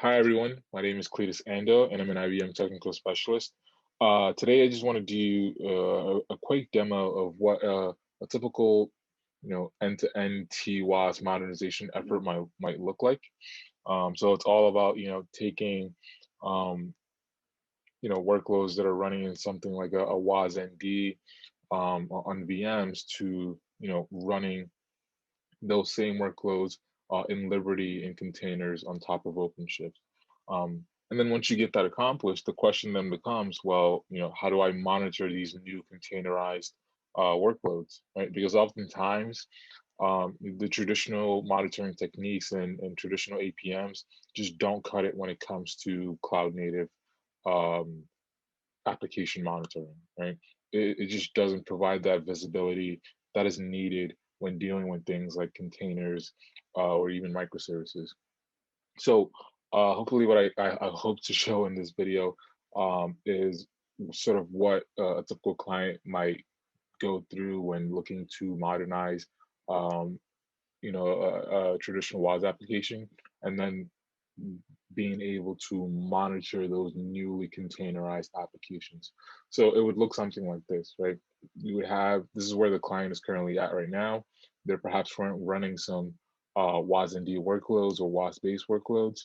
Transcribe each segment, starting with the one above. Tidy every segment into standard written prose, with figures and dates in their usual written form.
Hi, everyone. My name is Cletus Ando, and I'm an IBM technical specialist. Today, I just want to do a quick demo of what a typical, end-to-end tWAS modernization effort might look like. So it's all about, taking, um, workloads that are running in something like a WAS ND on VMs to, running those same workloads in Liberty and containers on top of OpenShift. And then once you get that accomplished, the question then becomes, well, how do I monitor these new containerized workloads, right? Because oftentimes the traditional monitoring techniques and traditional APMs just don't cut it when it comes to cloud native um, application monitoring, right? It just doesn't provide that visibility that is needed when dealing with things like containers or even microservices. So hopefully what I hope to show in this video is sort of what a typical client might go through when looking to modernize um, a traditional WAS application, and then being able to monitor those newly containerized applications. So it would look something like this, right? You would have, this is where the client is currently at right now. They're perhaps running some WAS-ND workloads or WAS-based workloads.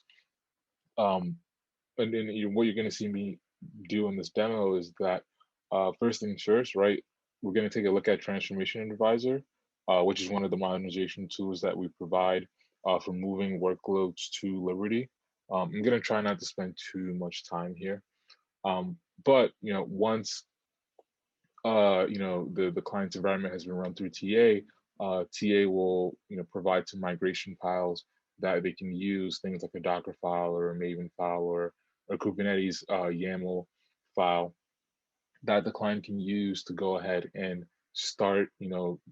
And what you're going to see me do in this demo is that first things first, right? We're going to take a look at Transformation Advisor, which is one of the modernization tools that we provide for moving workloads to Liberty. I'm going to try not to spend too much time here, but once the client's environment has been run through TA, TA will provide some migration files that they can use, things like a Docker file or a Maven file or a Kubernetes YAML file that the client can use to go ahead and start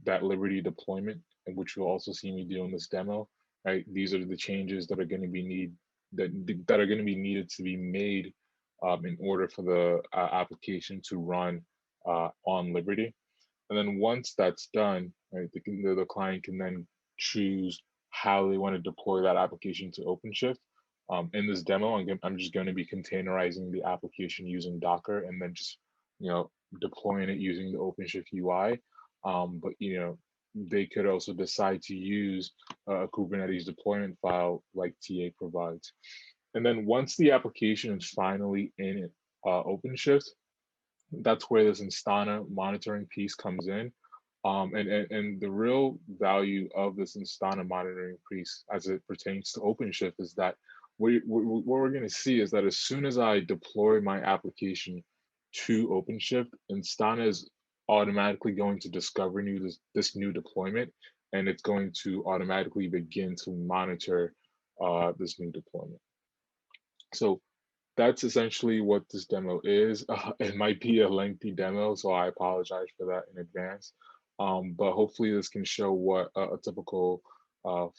that Liberty deployment, and which you'll also see me do in this demo. Right, these are the changes that are going to be that are going to be needed to be made in order for the application to run on Liberty. And then once that's done, right, the client can then choose how they want to deploy that application to OpenShift. In this demo, I'm just going to be containerizing the application using Docker and then just deploying it using the OpenShift UI. But they could also decide to use a Kubernetes deployment file like TA provides. And then once the application is finally in OpenShift, that's where this Instana monitoring piece comes in. And the real value of this Instana monitoring piece as it pertains to OpenShift is that what we're going to see is that as soon as I deploy my application to OpenShift, Instana is automatically going to discover this new deployment, and it's going to automatically begin to monitor this new deployment. So that's essentially what this demo is. It might be a lengthy demo, so I apologize for that in advance. But hopefully this can show what a typical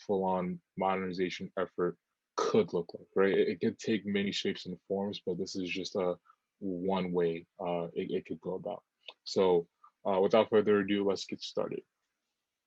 full-on modernization effort could look like, right? It could take many shapes and forms, but this is just one way it could go about. So without further ado, let's get started.